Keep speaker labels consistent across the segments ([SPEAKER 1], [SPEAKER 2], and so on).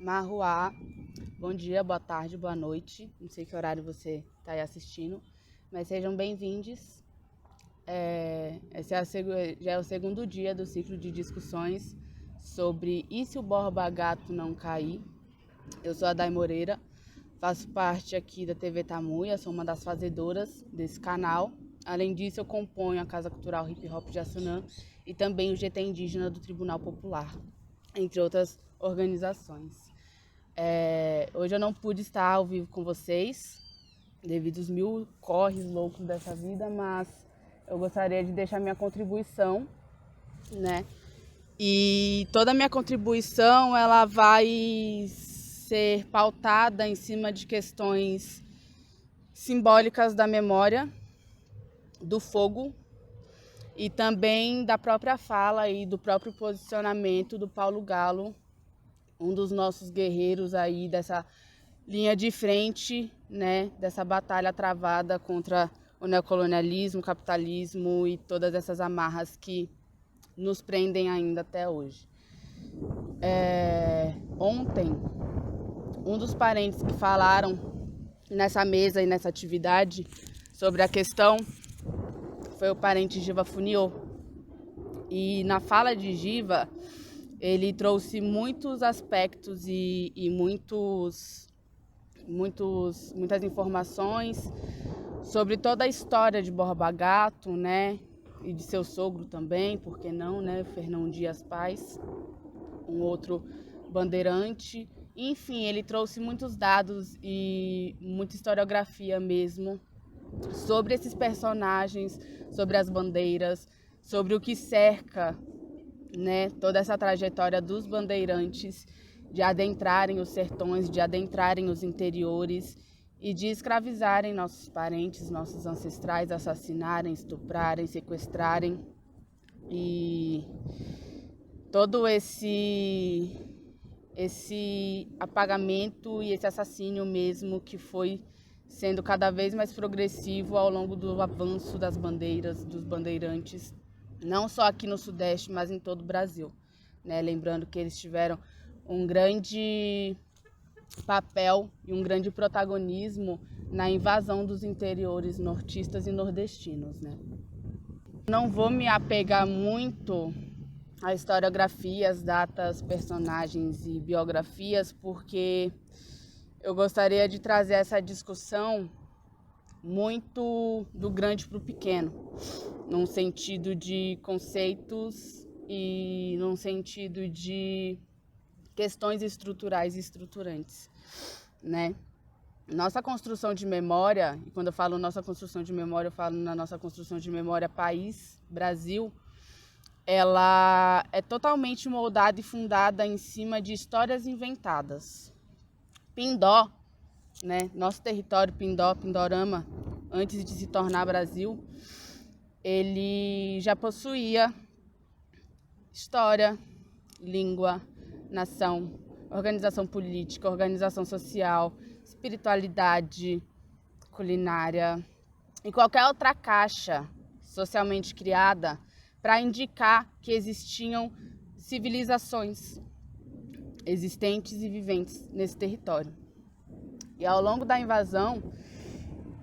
[SPEAKER 1] Marruá, bom dia, boa tarde, boa noite. Não sei que horário você está aí assistindo, mas sejam bem-vindos. Esse já é o segundo dia do ciclo de discussões sobre e se o Borba Gato não cair. Eu sou a Day Moreira, faço parte aqui da TV Tamuia, sou uma das fazedoras desse canal. Além disso, eu componho a Casa Cultural Hip Hop de Assunã e também o GT Indígena do Tribunal Popular, entre outras organizações. Hoje eu não pude estar ao vivo com vocês, devido aos mil corres loucos dessa vida, mas eu gostaria de deixar minha contribuição, né? E toda a minha contribuição, ela vai ser pautada em cima de questões simbólicas da memória, do fogo e também da própria fala e do próprio posicionamento do Paulo Galo, um dos nossos guerreiros aí dessa linha de frente, né, dessa batalha travada contra o neocolonialismo, o capitalismo e todas essas amarras que nos prendem ainda até hoje. Ontem, um dos parentes que falaram nessa mesa e nessa atividade sobre a questão foi o parente Giva Funiô. E na fala de Giva, ele trouxe muitos aspectos e muitas informações sobre toda a história de Borba Gato, né? E de seu sogro também, por que não, né? Fernão Dias Paz, um outro bandeirante. Enfim, ele trouxe muitos dados e muita historiografia mesmo sobre esses personagens, sobre as bandeiras, sobre o que cerca, né, toda essa trajetória dos bandeirantes de adentrarem os sertões, de adentrarem os interiores e de escravizarem nossos parentes, nossos ancestrais, assassinarem, estuprarem, sequestrarem. E todo esse apagamento e esse assassínio mesmo que foi sendo cada vez mais progressivo ao longo do avanço das bandeiras, dos bandeirantes, não só aqui no Sudeste, mas em todo o Brasil, né? Lembrando que eles tiveram um grande papel e um grande protagonismo na invasão dos interiores nortistas e nordestinos, né? Não vou me apegar muito a historiografias, datas, personagens e biografias, porque eu gostaria de trazer essa discussão muito do grande para o pequeno, num sentido de conceitos e num sentido de questões estruturais e estruturantes, né? Nossa construção de memória, e quando eu falo nossa construção de memória, eu falo na nossa construção de memória país, Brasil, ela é totalmente moldada e fundada em cima de histórias inventadas. Pindó, né? Nosso território Pindó, Pindorama, antes de se tornar Brasil, ele já possuía história, língua, nação, organização política, organização social, espiritualidade, culinária e qualquer outra caixa socialmente criada para indicar que existiam civilizações existentes e viventes nesse território. E ao longo da invasão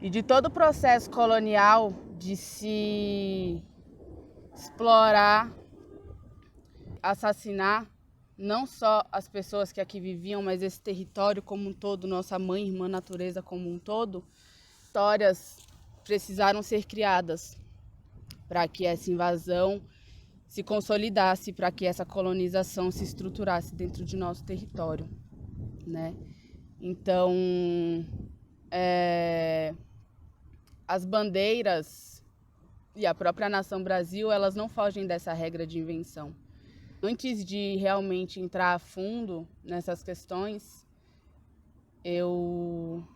[SPEAKER 1] e de todo o processo colonial de se explorar, assassinar não só as pessoas que aqui viviam, mas esse território como um todo, nossa mãe, irmã natureza como um todo, histórias precisaram ser criadas para que essa invasão se consolidasse, para que essa colonização se estruturasse dentro de nosso território, né? Então, as bandeiras e a própria nação Brasil, elas não fogem dessa regra de invenção. Antes de realmente entrar a fundo nessas questões, eu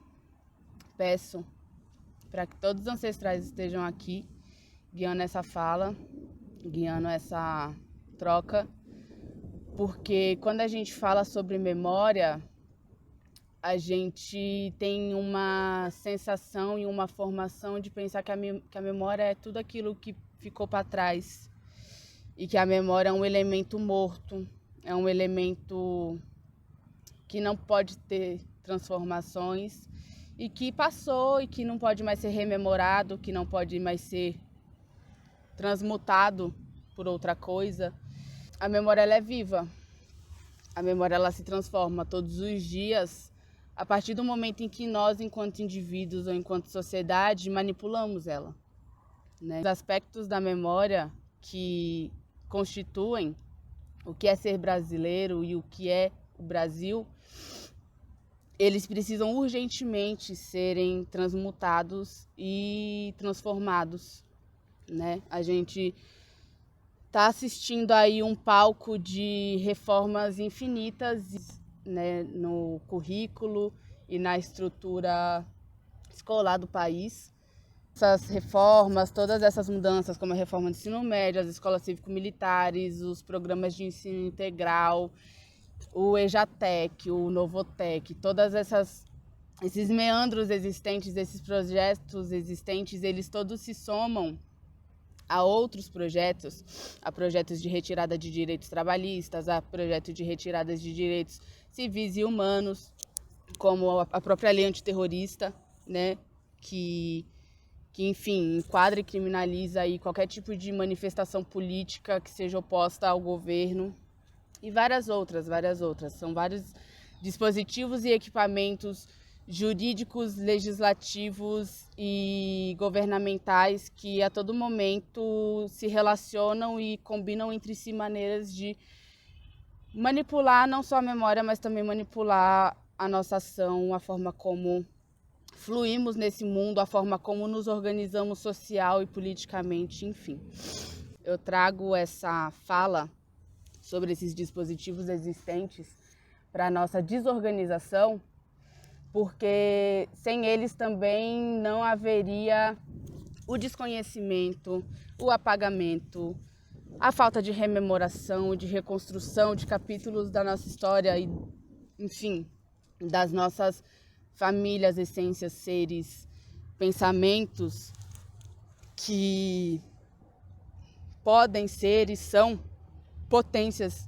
[SPEAKER 1] peço para que todos os ancestrais estejam aqui, guiando essa fala, guiando essa troca, porque quando a gente fala sobre memória, a gente tem uma sensação e uma formação de pensar que a memória é tudo aquilo que ficou para trás e que a memória é um elemento morto, é um elemento que não pode ter transformações e que passou e que não pode mais ser rememorado, que não pode mais ser transmutado por outra coisa. A memória ela é viva, a memória ela se transforma todos os dias a partir do momento em que nós, enquanto indivíduos ou enquanto sociedade, manipulamos ela, né? Os aspectos da memória que constituem o que é ser brasileiro e o que é o Brasil, eles precisam urgentemente serem transmutados e transformados, né? A gente está assistindo aí um palco de reformas infinitas, né, no currículo e na estrutura escolar do país. Essas reformas, todas essas mudanças, como a reforma do ensino médio, as escolas cívico-militares, os programas de ensino integral, o EJATEC, o Novotec, esses meandros existentes, esses projetos existentes, eles todos se somam a outros projetos, a projetos de retirada de direitos trabalhistas, a projetos de retirada de direitos civis e humanos, como a própria lei antiterrorista, né, que enfim, enquadra e criminaliza aí qualquer tipo de manifestação política que seja oposta ao governo, e várias outras. São vários dispositivos e equipamentos jurídicos, legislativos e governamentais que a todo momento se relacionam e combinam entre si maneiras de manipular não só a memória, mas também manipular a nossa ação, a forma como fluímos nesse mundo, a forma como nos organizamos social e politicamente, enfim. Eu trago essa fala sobre esses dispositivos existentes para a nossa desorganização, porque sem eles também não haveria o desconhecimento, o apagamento, a falta de rememoração, de reconstrução de capítulos da nossa história e, enfim, das nossas famílias, essências, seres, pensamentos que podem ser e são potências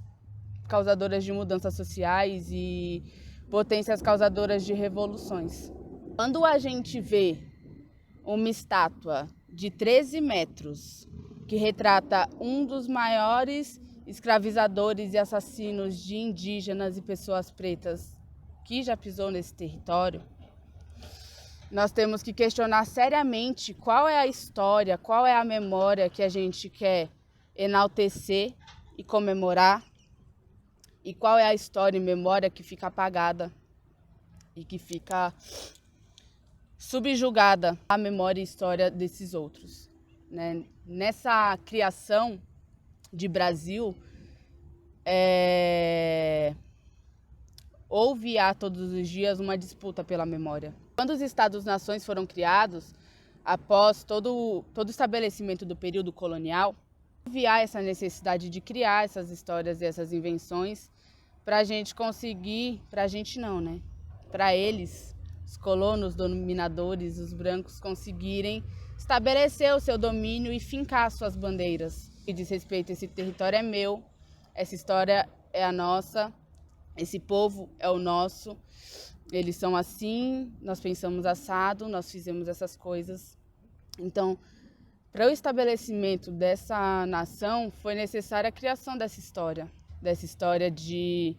[SPEAKER 1] causadoras de mudanças sociais e potências causadoras de revoluções. Quando a gente vê uma estátua de 13 metros que retrata um dos maiores escravizadores e assassinos de indígenas e pessoas pretas que já pisou nesse território, nós temos que questionar seriamente qual é a história, qual é a memória que a gente quer enaltecer e comemorar, e qual é a história e memória que fica apagada e que fica subjugada à memória e história desses outros, né? Nessa criação de Brasil, houve e há todos os dias uma disputa pela memória. Quando os Estados-nações foram criados, após todo o estabelecimento do período colonial, houve essa necessidade de criar essas histórias e essas invenções para a gente conseguir, para a gente não, né? Para eles, os colonos, dominadores, os brancos, conseguirem estabelecer o seu domínio e fincar suas bandeiras. E diz respeito, esse território é meu, essa história é a nossa, esse povo é o nosso, eles são assim, nós pensamos assado, nós fizemos essas coisas. Então, para o estabelecimento dessa nação, foi necessária a criação dessa história de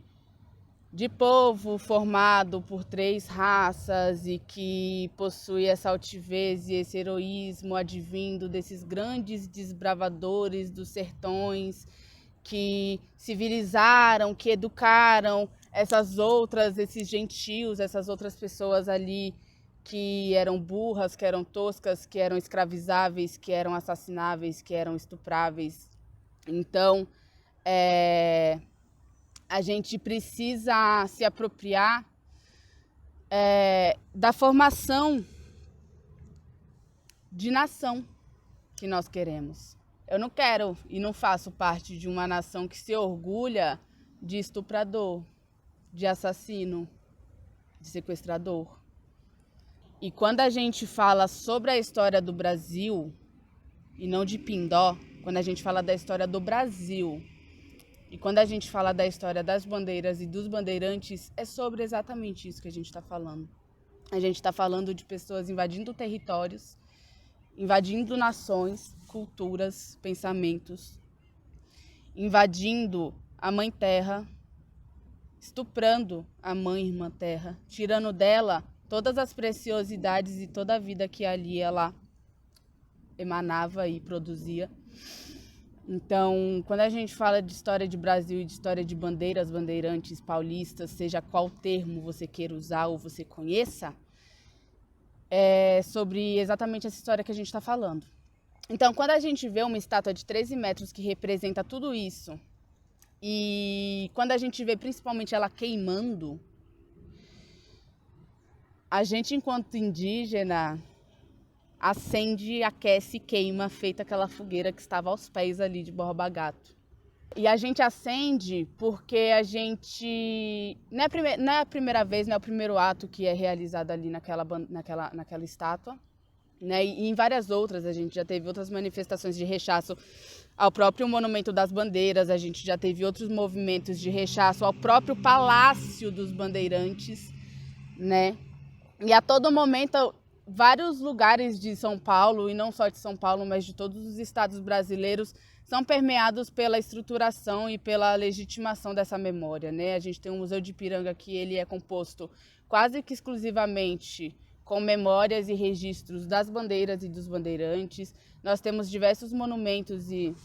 [SPEAKER 1] povo formado por 3 raças e que possui essa altivez e esse heroísmo advindo desses grandes desbravadores dos sertões que civilizaram, que educaram esses gentios, essas outras pessoas ali que eram burras, que eram toscas, que eram escravizáveis, que eram assassináveis, que eram estupráveis. Então, a gente precisa se apropriar da formação de nação que nós queremos. Eu não quero e não faço parte de uma nação que se orgulha de estuprador, de assassino, de sequestrador. E quando a gente fala sobre a história do Brasil, e não de Pindó, quando a gente fala da história do Brasil, E quando a gente fala da história das bandeiras e dos bandeirantes, é sobre exatamente isso que a gente está falando. A gente está falando de pessoas invadindo territórios, invadindo nações, culturas, pensamentos, invadindo a mãe terra, estuprando a mãe irmã terra, tirando dela todas as preciosidades e toda a vida que ali ela emanava e produzia. Então, quando a gente fala de história de Brasil e de história de bandeiras, bandeirantes, paulistas, seja qual termo você queira usar ou você conheça, é sobre exatamente essa história que a gente está falando. Então, quando a gente vê uma estátua de 13 metros que representa tudo isso, e quando a gente vê principalmente ela queimando, a gente, enquanto indígena, acende, aquece e queima, feita aquela fogueira que estava aos pés ali de Borba Gato. E a gente acende porque a gente... Não é a primeira vez, não é o primeiro ato que é realizado ali naquela estátua, né? E em várias outras, a gente já teve outras manifestações de rechaço ao próprio Monumento das Bandeiras, a gente já teve outros movimentos de rechaço ao próprio Palácio dos Bandeirantes, né? E a todo momento, vários lugares de São Paulo, e não só de São Paulo, mas de todos os estados brasileiros, são permeados pela estruturação e pela legitimação dessa memória, né? A gente tem o Museu de Ipiranga, que ele é composto quase que exclusivamente com memórias e registros das bandeiras e dos bandeirantes. Nós temos diversos monumentos e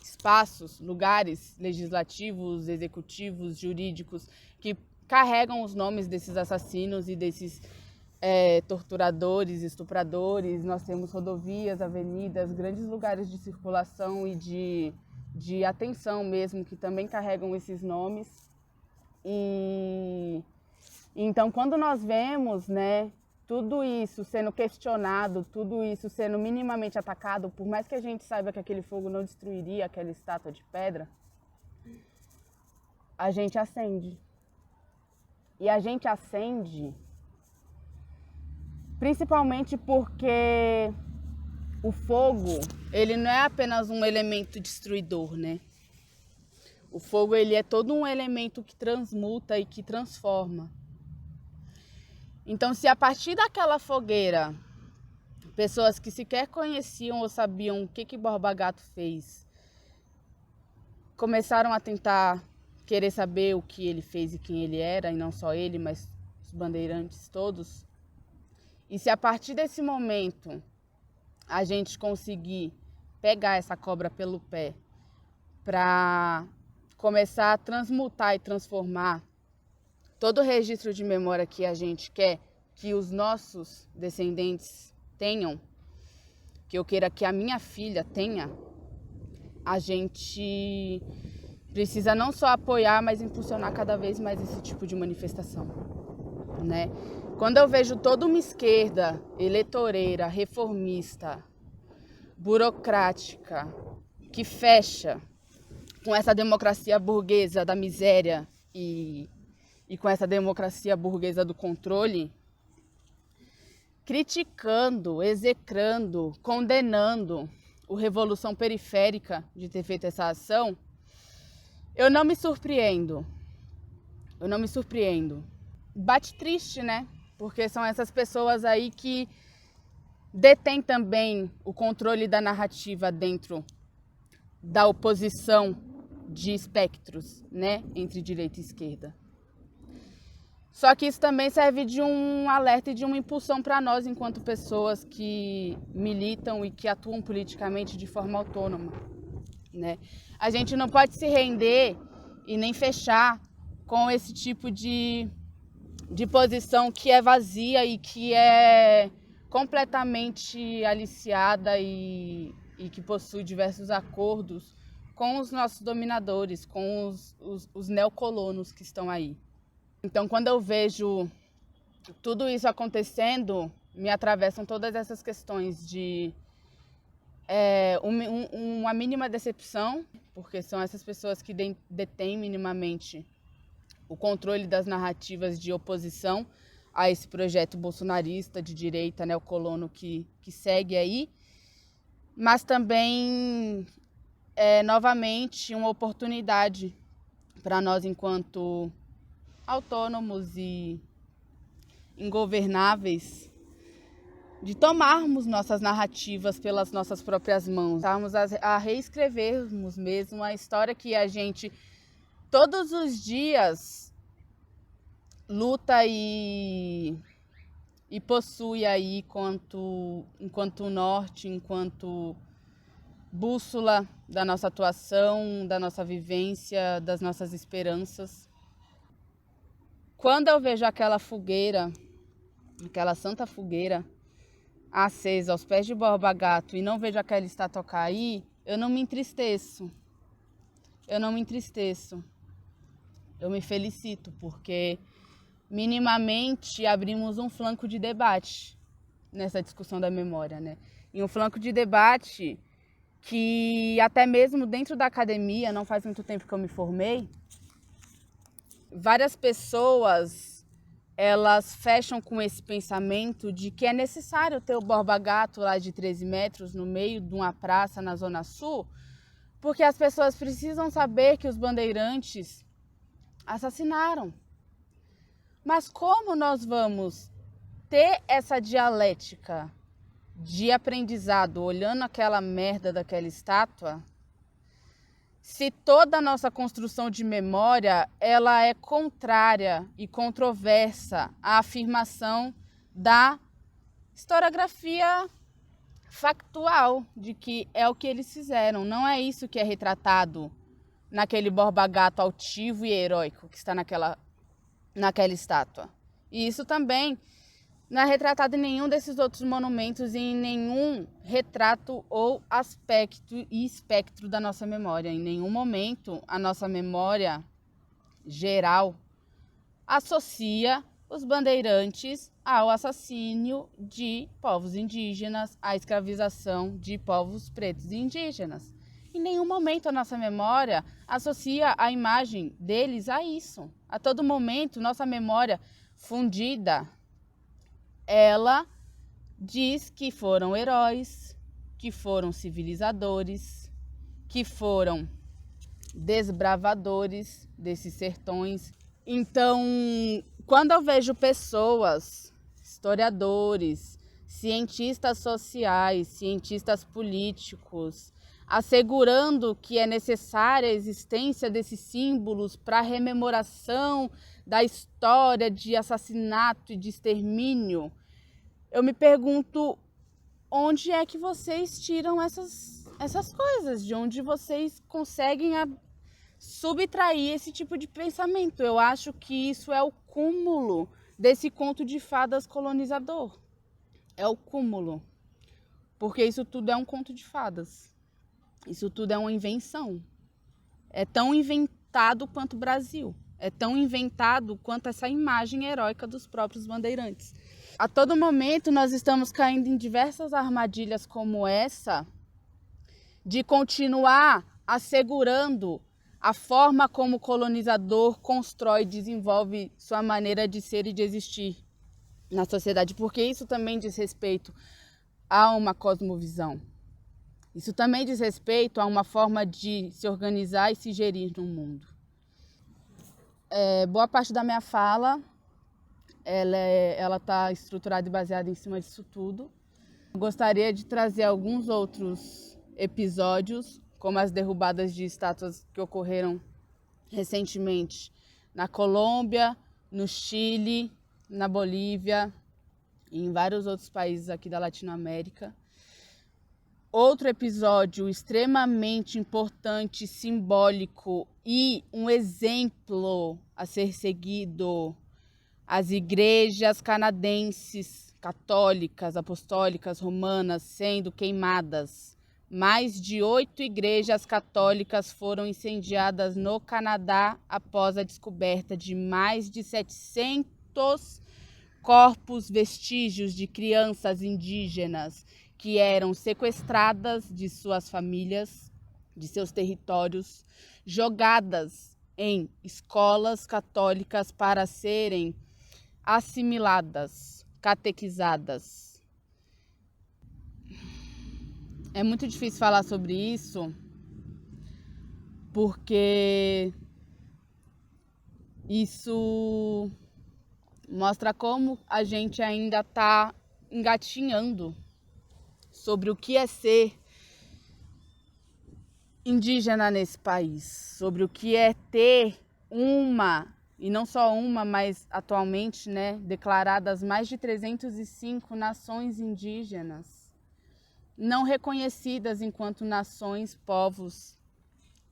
[SPEAKER 1] espaços, lugares legislativos, executivos, jurídicos, que carregam os nomes desses assassinos e desses torturadores, estupradores. Nós temos rodovias, avenidas, grandes lugares de circulação e de atenção mesmo, que também carregam esses nomes. E então, quando nós vemos, né, tudo isso sendo questionado, tudo isso sendo minimamente atacado, por mais que a gente saiba que aquele fogo não destruiria aquela estátua de pedra, a gente acende. E a gente acende principalmente porque o fogo, ele não é apenas um elemento destruidor, né? O fogo, ele é todo um elemento que transmuta e que transforma. Então, se a partir daquela fogueira, pessoas que sequer conheciam ou sabiam o que Borba Gato fez, começaram a tentar querer saber o que ele fez e quem ele era, e não só ele, mas os bandeirantes todos. E se a partir desse momento a gente conseguir pegar essa cobra pelo pé para começar a transmutar e transformar todo o registro de memória que a gente quer que os nossos descendentes tenham, que eu queira que a minha filha tenha, a gente precisa não só apoiar, mas impulsionar cada vez mais esse tipo de manifestação, né? Quando eu vejo toda uma esquerda eleitoreira, reformista, burocrática, que fecha com essa democracia burguesa da miséria e com essa democracia burguesa do controle, criticando, execrando, condenando a Revolução Periférica de ter feito essa ação, eu não me surpreendo. Eu não me surpreendo. Bate triste, né? Porque são essas pessoas aí que detêm também o controle da narrativa dentro da oposição de espectros, né? Entre direita e esquerda. Só que isso também serve de um alerta e de uma impulsão para nós, enquanto pessoas que militam e que atuam politicamente de forma autônoma, né? A gente não pode se render e nem fechar com esse tipo de posição que é vazia e que é completamente aliciada e que possui diversos acordos com os nossos dominadores, com os neocolonos que estão aí. Então, quando eu vejo tudo isso acontecendo, me atravessam todas essas questões de uma mínima decepção, porque são essas pessoas que detêm minimamente o controle das narrativas de oposição a esse projeto bolsonarista de direita neocolono que segue aí, mas também é novamente uma oportunidade para nós, enquanto autônomos e ingovernáveis, de tomarmos nossas narrativas pelas nossas próprias mãos, estarmos a reescrevermos mesmo a história que a gente todos os dias luta e possui aí enquanto norte, enquanto bússola da nossa atuação, da nossa vivência, das nossas esperanças. Quando eu vejo aquela fogueira, aquela santa fogueira acesa aos pés de Borba Gato e não vejo aquela estátua cair, eu não me entristeço. Eu não me entristeço. Eu me felicito, porque minimamente abrimos um flanco de debate nessa discussão da memória, né? E um flanco de debate que até mesmo dentro da academia, não faz muito tempo que eu me formei, várias pessoas, elas fecham com esse pensamento de que é necessário ter o Borba Gato lá de 13 metros no meio de uma praça na Zona Sul, porque as pessoas precisam saber que os bandeirantes assassinaram. Mas como nós vamos ter essa dialética de aprendizado olhando aquela merda daquela estátua, se toda a nossa construção de memória ela é contrária e controversa à afirmação da historiografia factual de que é o que eles fizeram, não é isso que é retratado naquele Borba Gato altivo e heróico que está naquela estátua. E isso também não é retratado em nenhum desses outros monumentos e em nenhum retrato ou aspecto e espectro da nossa memória. Em nenhum momento a nossa memória geral associa os bandeirantes ao assassínio de povos indígenas, à escravização de povos pretos e indígenas. Em nenhum momento a nossa memória associa a imagem deles a isso. A todo momento, nossa memória fundida, ela diz que foram heróis, que foram civilizadores, que foram desbravadores desses sertões. Então, quando eu vejo pessoas, historiadores, cientistas sociais, cientistas políticos, assegurando que é necessária a existência desses símbolos para a rememoração da história de assassinato e de extermínio, eu me pergunto onde é que vocês tiram essas coisas, de onde vocês conseguem subtrair esse tipo de pensamento. Eu acho que isso é o cúmulo desse conto de fadas colonizador. É o cúmulo, porque isso tudo é um conto de fadas. Isso tudo é uma invenção. É tão inventado quanto o Brasil. É tão inventado quanto essa imagem heróica dos próprios bandeirantes. A todo momento nós estamos caindo em diversas armadilhas como essa, de continuar assegurando a forma como o colonizador constrói e desenvolve sua maneira de ser e de existir na sociedade, porque isso também diz respeito a uma cosmovisão. Isso também diz respeito a uma forma de se organizar e se gerir no mundo. Boa parte da minha fala, ela está estruturada e baseada em cima disso tudo. Eu gostaria de trazer alguns outros episódios, como as derrubadas de estátuas que ocorreram recentemente na Colômbia, no Chile, na Bolívia e em vários outros países aqui da Latinoamérica. Outro episódio extremamente importante, simbólico e um exemplo a ser seguido: as igrejas canadenses, católicas, apostólicas, romanas sendo queimadas. Mais de 8 igrejas católicas foram incendiadas no Canadá após a descoberta de mais de 700 corpos, vestígios de crianças indígenas que eram sequestradas de suas famílias, de seus territórios, jogadas em escolas católicas para serem assimiladas, catequizadas. É muito difícil falar sobre isso, porque isso mostra como a gente ainda está engatinhando sobre o que é ser indígena nesse país, sobre o que é ter uma, e não só uma, mas atualmente, né, declaradas mais de 305 nações indígenas, não reconhecidas enquanto nações, povos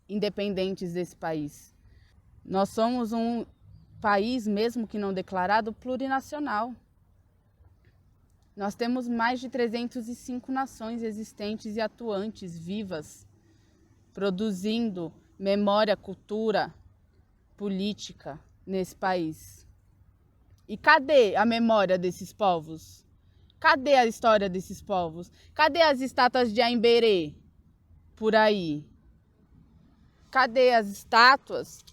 [SPEAKER 1] independentes desse país. Nós somos um país, mesmo que não declarado, plurinacional. Nós temos mais de 305 nações existentes e atuantes, vivas, produzindo memória, cultura, política nesse país. E cadê a memória desses povos? Cadê a história desses povos? Cadê as estátuas de Aimberê por aí? Cadê as estátuas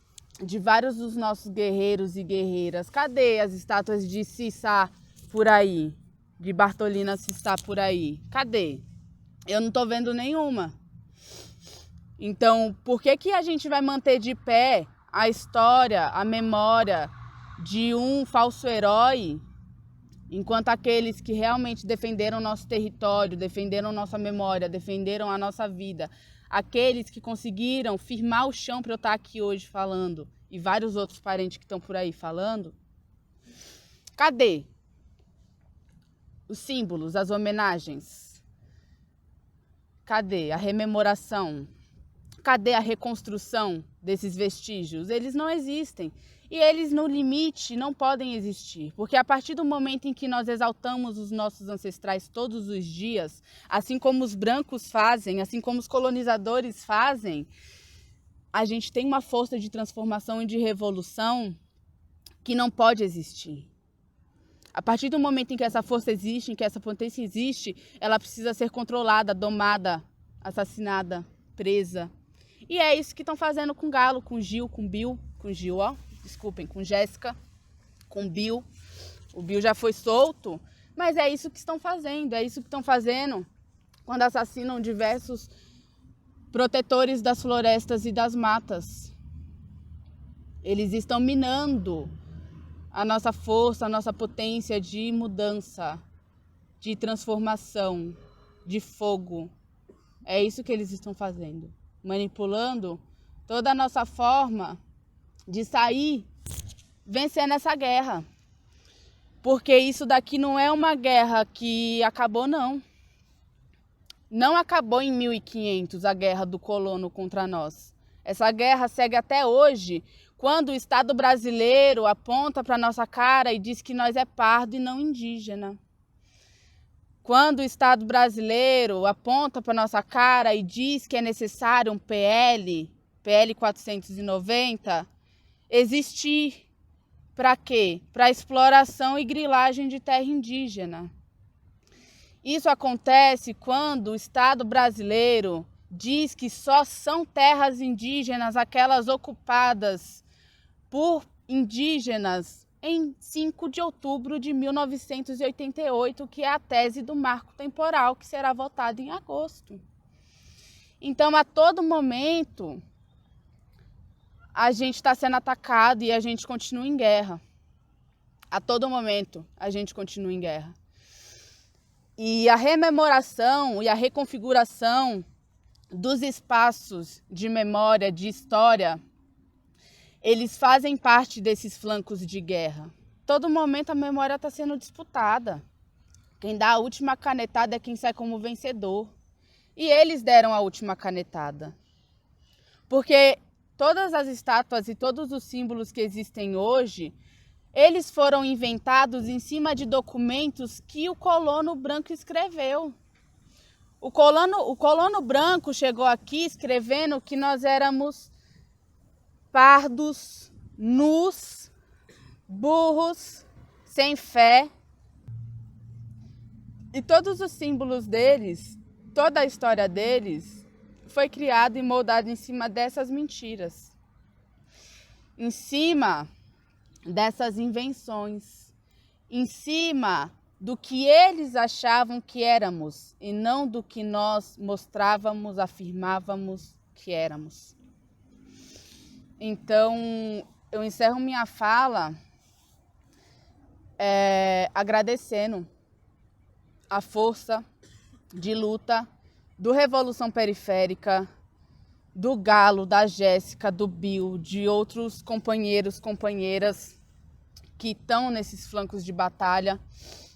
[SPEAKER 1] de vários dos nossos guerreiros e guerreiras? Cadê as estátuas de Cissá por aí? De Bartolina Cissá por aí? Cadê? Eu não tô vendo nenhuma. Então, por que a gente vai manter de pé a história, a memória de um falso herói, enquanto aqueles que realmente defenderam nosso território, defenderam nossa memória, defenderam a nossa vida, aqueles que conseguiram firmar o chão para eu estar aqui hoje falando, e vários outros parentes que estão por aí falando, cadê os símbolos, as homenagens? Cadê a rememoração? Cadê a reconstrução desses vestígios? Eles não existem. E eles, no limite, não podem existir. Porque a partir do momento em que nós exaltamos os nossos ancestrais todos os dias, assim como os brancos fazem, assim como os colonizadores fazem, a gente tem uma força de transformação e de revolução que não pode existir. A partir do momento em que essa força existe, em que essa potência existe, ela precisa ser controlada, domada, assassinada, presa. E é isso que estão fazendo com Galo, com Gil, com Bill, com Gil, ó, desculpem, com Jéssica, com Bill. O Bill já foi solto, mas é isso que estão fazendo, é isso que estão fazendo quando assassinam diversos protetores das florestas e das matas. Eles estão minando a nossa força, a nossa potência de mudança, de transformação, de fogo. É isso que eles estão fazendo. Manipulando toda a nossa forma de sair vencendo essa guerra. Porque isso daqui não é uma guerra que acabou, não. Não acabou em 1500 a guerra do colono contra nós. Essa guerra segue até hoje, quando o Estado brasileiro aponta para nossa cara e diz que nós é pardo e não indígena. Quando o Estado brasileiro aponta para nossa cara e diz que é necessário um PL 490, existir para quê? Para exploração e grilagem de terra indígena. Isso acontece quando o Estado brasileiro diz que só são terras indígenas aquelas ocupadas por indígenas em 5 de outubro de 1988, que é a tese do marco temporal, que será votada em agosto. Então, a todo momento, a gente está sendo atacado e a gente continua em guerra. A todo momento, a gente continua em guerra. E a rememoração e a reconfiguração dos espaços de memória, de história, eles fazem parte desses flancos de guerra. Todo momento a memória está sendo disputada. Quem dá a última canetada é quem sai como vencedor. E eles deram a última canetada. Porque todas as estátuas e todos os símbolos que existem hoje, eles foram inventados em cima de documentos que o colono branco escreveu. O colono branco chegou aqui escrevendo que nós éramos pardos, nus, burros, sem fé. E todos os símbolos deles, toda a história deles, foi criada e moldada em cima dessas mentiras. Em cima dessas invenções. Em cima do que eles achavam que éramos e não do que nós mostrávamos, afirmávamos que éramos. Então, eu encerro minha fala agradecendo a força de luta do Revolução Periférica, do Galo, da Jéssica, do Bill, de outros companheiros, companheiras que estão nesses flancos de batalha,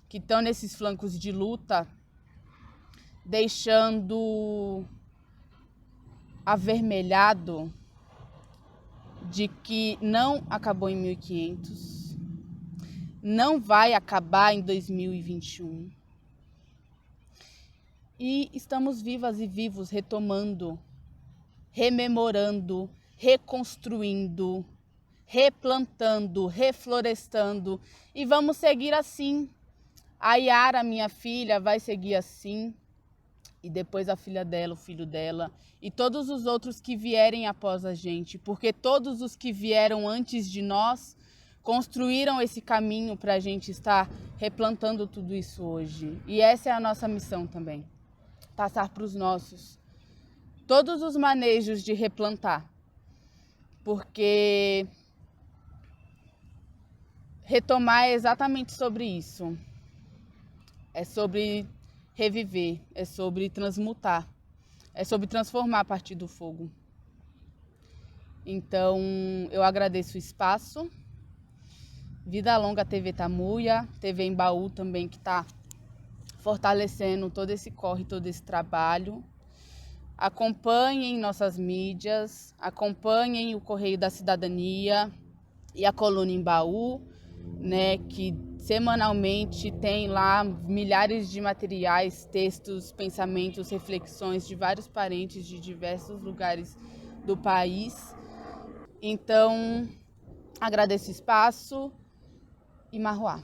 [SPEAKER 1] que estão nesses flancos de luta, deixando avermelhado de que não acabou em 1500, não vai acabar em 2021. E estamos vivas e vivos retomando, rememorando, reconstruindo, replantando, reflorestando. E vamos seguir assim. A Yara, minha filha, vai seguir assim. E depois a filha dela, o filho dela. E todos os outros que vierem após a gente. Porque todos os que vieram antes de nós construíram esse caminho para a gente estar replantando tudo isso hoje. E essa é a nossa missão também. Passar para os nossos todos os manejos de replantar. Porque retomar é exatamente sobre isso. É sobre reviver, é sobre transmutar, é sobre transformar a partir do fogo. Então, eu agradeço o espaço. Vida longa TV Tamuia, TV Embaú também, que está fortalecendo todo esse corre, todo esse trabalho. Acompanhem nossas mídias, acompanhem o Correio da Cidadania e a Coluna Embaú, né, que semanalmente tem lá milhares de materiais, textos, pensamentos, reflexões de vários parentes de diversos lugares do país. Então, agradeço o espaço e Marruá.